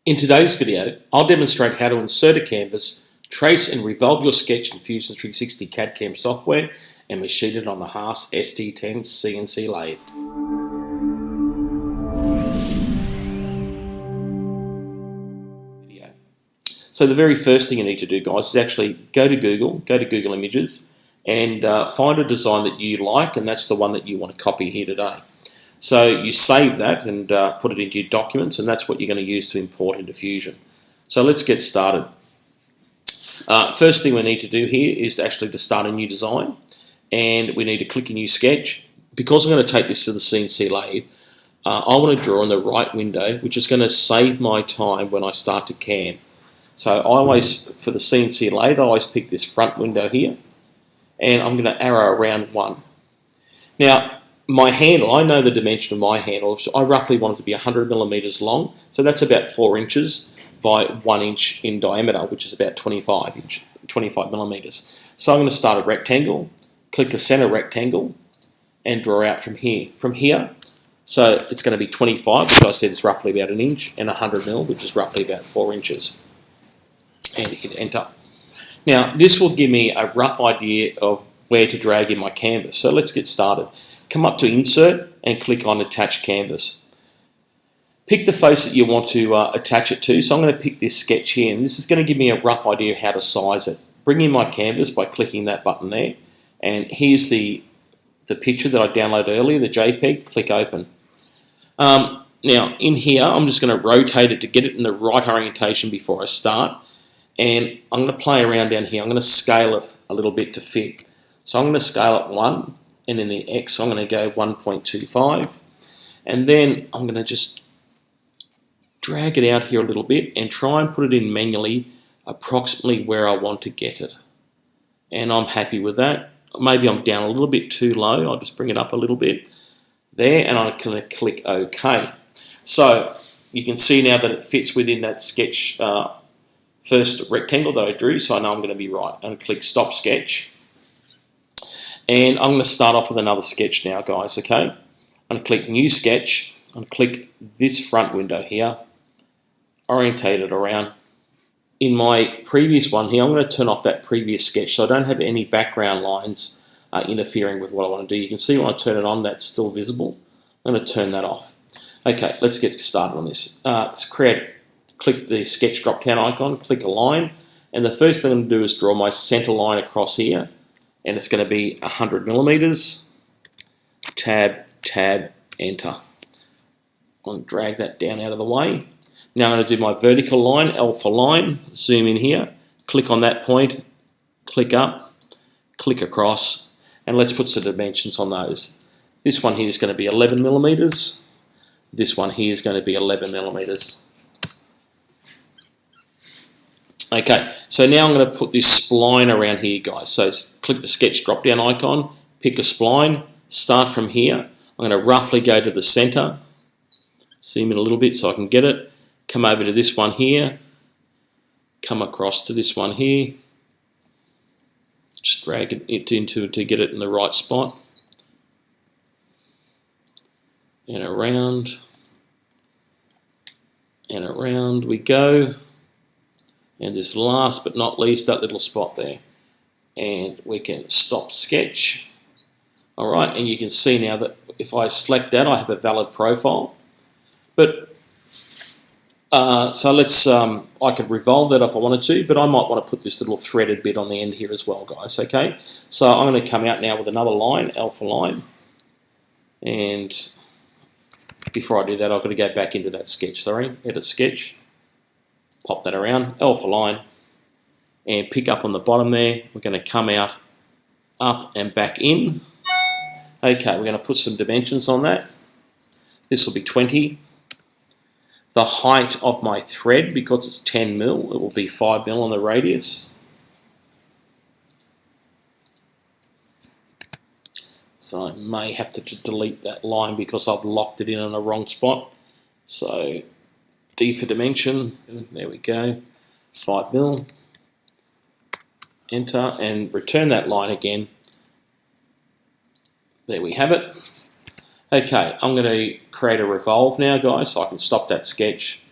In today's video, I'll demonstrate how to insert a canvas, trace and revolve your sketch in Fusion 360 CAD CAM software and machine it on the Haas ST10 CNC lathe. So the very first thing you need to do, guys, is actually go to Google Images and find a design that you like, and that's the one that you want to copy here today. So you save that and put it into your documents, and that's what you're going to use to import into Fusion. So let's get started. First thing we need to do here is actually to start a new design, and we need to click a new sketch. Because I'm going to take this to the CNC lathe, I want to draw in the right window, which is going to save my time when I start to cam. So I always, for the CNC lathe, I always pick this front window here, and I'm going to arrow around 1. Now, my handle, I know the dimension of my handle. So I roughly want it to be 100 millimeters long, so that's about 4 inches by 1 inch in diameter, which is about 25 millimeters. So I'm going to start a rectangle, click a center rectangle, and draw out from here. So it's going to be 25, which I said is roughly about 1 inch, and 100 mil, which is roughly about 4 inches. And hit enter. Now, this will give me a rough idea of where to drag in my canvas. So let's get started. Come up to Insert and click on Attach Canvas. Pick the face that you want to attach it to. So I'm going to pick this sketch here, and this is going to give me a rough idea of how to size it. Bring in my canvas by clicking that button there, and here's the picture that I downloaded earlier, the JPEG. Click Open. Now, in here, I'm just going to rotate it to get it in the right orientation before I start. And I'm going to play around down here. I'm going to scale it a little bit to fit. So I'm going to scale it 1, and in the X I'm going to go 1.25, and then I'm going to just drag it out here a little bit and try and put it in manually approximately where I want to get it. And I'm happy with that. Maybe I'm down a little bit too low. I'll just bring it up a little bit there, and I'm going to click OK. So you can see now that it fits within that sketch first rectangle that I drew, so I know I'm going to be right. I'm going to click Stop Sketch, and I'm going to start off with another sketch now, guys, okay? I'm going to click New Sketch. I'm going to click this front window here, orientate it around. In my previous one here, I'm going to turn off that previous sketch so I don't have any background lines interfering with what I want to do. You can see when I turn it on, that's still visible. I'm going to turn that off. Okay, let's get started on this. Click the sketch drop-down icon, click Align, and the first thing I'm going to do is draw my center line across here, and it's going to be 100 millimeters. Tab, Enter. I'm going to drag that down out of the way. Now I'm going to do my vertical line, alpha line, zoom in here, click on that point, click up, click across, and let's put some dimensions on those. This one here is going to be 11 millimeters. This one here is going to be 11 millimeters. Okay, so now I'm going to put this spline around here, guys. So click the sketch drop-down icon, pick a spline, start from here. I'm going to roughly go to the center, zoom in a little bit so I can get it, come over to this one here, come across to this one here, just drag it into to get it in the right spot, and around we go. And this last but not least, that little spot there. And we can stop sketch. All right, and you can see now that if I select that, I have a valid profile. But so let's, I could revolve that if I wanted to, but I might want to put this little threaded bit on the end here as well, guys, okay? So I'm going to come out now with another line, alpha line. And before I do that, I've got to go back into that sketch, sorry, edit sketch. Pop that around, alpha line, and pick up on the bottom there. We're going to come out, up and back in. Okay, we're going to put some dimensions on that. This will be 20. The height of my thread, because it's 10 mil, it will be 5 mil on the radius. So I may have to delete that line because I've locked it in the wrong spot. So D for dimension, there we go, 5 mil, enter, and return that line again. There we have it. Okay, I'm going to create a revolve now, guys, so I can stop that sketch,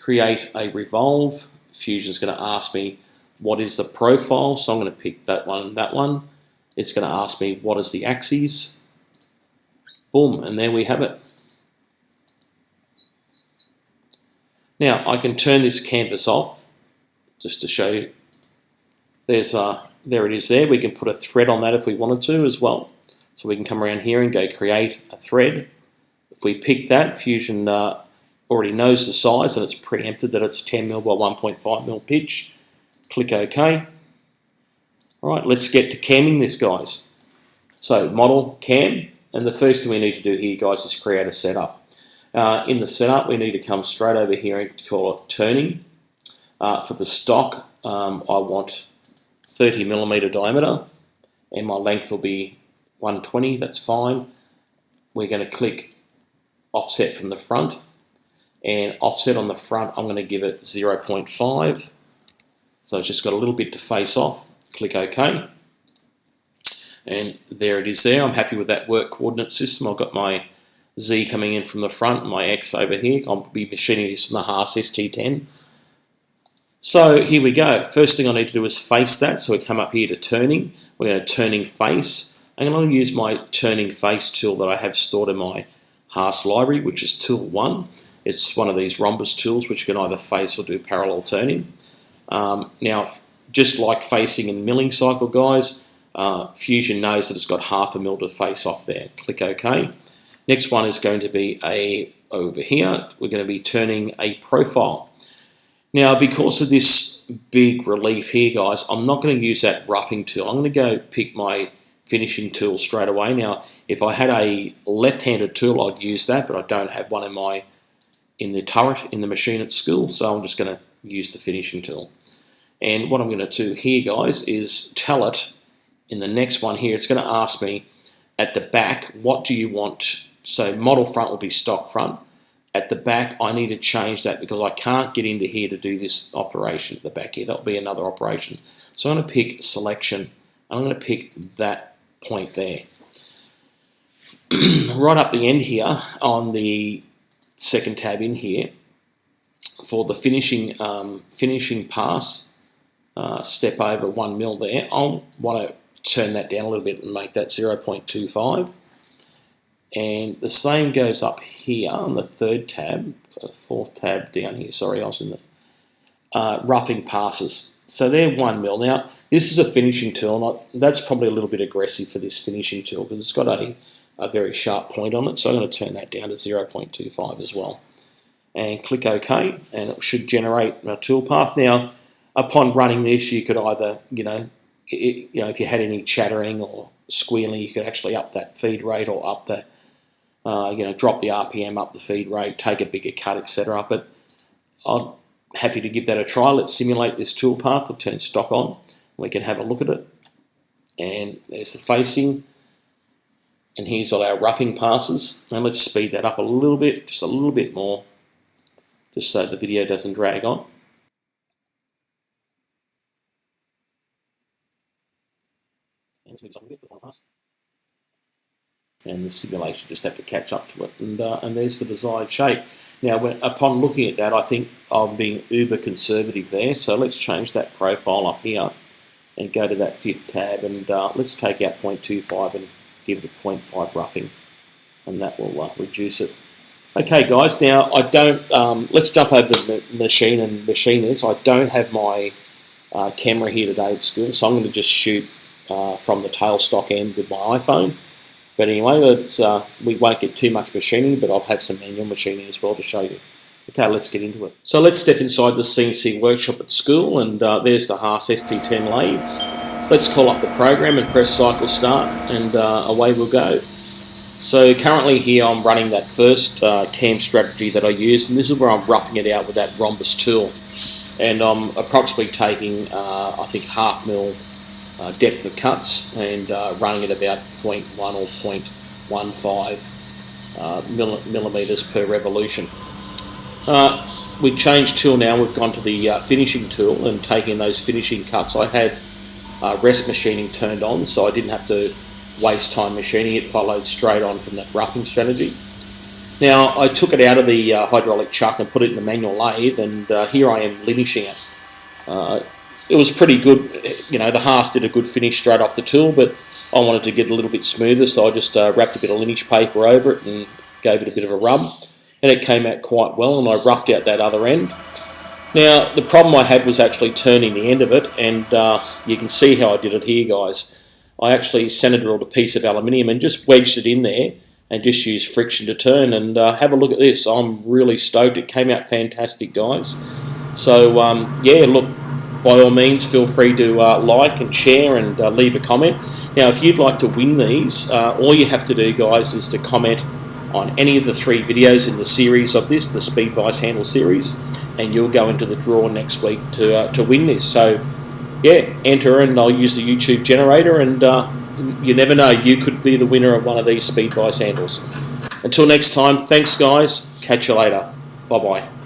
create a Revolve. Fusion is going to ask me what is the profile, so I'm going to pick that one and that one. It's going to ask me what is the axis. Boom, and there we have it. Now I can turn this canvas off just to show you. There it is there. We can put a thread on that if we wanted to as well. So we can come around here and go create a thread. If we pick that, Fusion already knows the size and it's preempted that it's 10mm by 1.5mm pitch. Click OK. Alright, let's get to camming this, guys. So model, cam, and the first thing we need to do here, guys, is create a setup. In the setup, we need to come straight over here and call it turning. For the stock, I want 30mm diameter, and my length will be 120, that's fine. We're going to click offset from the front, and offset on the front, I'm going to give it 0.5. So it's just got a little bit to face off. Click OK. And there it is there. I'm happy with that work coordinate system. I've got my Z coming in from the front, my X over here. I'll be machining this in the Haas ST10. So here we go. First thing I need to do is face that. So we come up here to turning. We're going to turning face. I'm going to use my turning face tool that I have stored in my Haas library, which is tool 1. It's one of these rhombus tools which can either face or do parallel turning. Now, just like facing and milling cycle, guys, Fusion knows that it's got 0.5 mil to face off there. Click OK. Next one is going to be over here, we're going to be turning a profile. Now, because of this big relief here, guys, I'm not going to use that roughing tool. I'm going to go pick my finishing tool straight away. Now, if I had a left-handed tool, I'd use that, but I don't have one in the turret in the machine at school, so I'm just going to use the finishing tool. And what I'm going to do here, guys, is tell it in the next one here, it's going to ask me at the back, what do you want? So model front will be stock front. At the back, I need to change that because I can't get into here to do this operation at the back here. That'll be another operation. So I'm going to pick selection. I'm going to pick that point there. Right up the end here on the second tab in here for the finishing pass, step over 1 mil there. I'll want to turn that down a little bit and make that 0.25. And the same goes up here on the third tab, fourth tab down here. Sorry, I was in the roughing passes. So they're 1 mil. Now, this is a finishing tool. And that's probably a little bit aggressive for this finishing tool because it's got a very sharp point on it. So I'm going to turn that down to 0.25 as well. And click OK, and it should generate a toolpath. Now, upon running this, you could either, if you had any chattering or squealing, you could actually up that feed rate or up the, drop the RPM up the feed rate, take a bigger cut, etc. But I'm happy to give that a try. Let's simulate this toolpath. We'll turn stock on. We can have a look at it. And there's the facing. And here's all our roughing passes. And let's speed that up a little bit, just a little bit more, just so the video doesn't drag on. And let's move this up a bit for the final pass. And the simulation just have to catch up to it. And there's the desired shape. Now, upon looking at that, I think I'm being uber conservative there. So let's change that profile up here and go to that fifth tab. And let's take out 0.25 and give it a 0.5 roughing. And that will reduce it. Okay, guys, now I don't, let's jump over to the machine and machine this. I don't have my camera here today at school, so I'm going to just shoot from the tailstock end with my iPhone. But anyway, we won't get too much machining, but I'll have some manual machining as well to show you. Okay, let's get into it. So let's step inside the CNC workshop at school, and there's the Haas ST10 Lathe. Let's call up the program and press cycle start, and away we'll go. So currently here I'm running that first cam strategy that I use, and this is where I'm roughing it out with that rhombus tool. And I'm approximately taking, I think, 0.5 mil depth of cuts and running at about 0.1 or 0.15 millimeters per revolution. We changed tool now, we've gone to the finishing tool and taking those finishing cuts. I had rest machining turned on, so I didn't have to waste time machining. It followed straight on from that roughing strategy. Now I took it out of the hydraulic chuck and put it in the manual lathe, and here I am linishing it. It was pretty good. The Haas did a good finish straight off the tool, but I wanted to get it a little bit smoother, so I just wrapped a bit of linish paper over it and gave it a bit of a rub, and it came out quite well, and I roughed out that other end. Now, the problem I had was actually turning the end of it, and you can see how I did it here, guys. I actually centered drilled a piece of aluminium and just wedged it in there and just used friction to turn, and have a look at this. I'm really stoked. It came out fantastic, guys. So, yeah, look, by all means, feel free to like and share and leave a comment. Now, if you'd like to win these, all you have to do, guys, is to comment on any of the 3 videos in the series of this, the Speed Vise Handle series, and you'll go into the draw next week to win this. So, yeah, enter, and I'll use the YouTube generator, and you never know, you could be the winner of one of these Speed Vise handles. Until next time, thanks, guys. Catch you later. Bye-bye.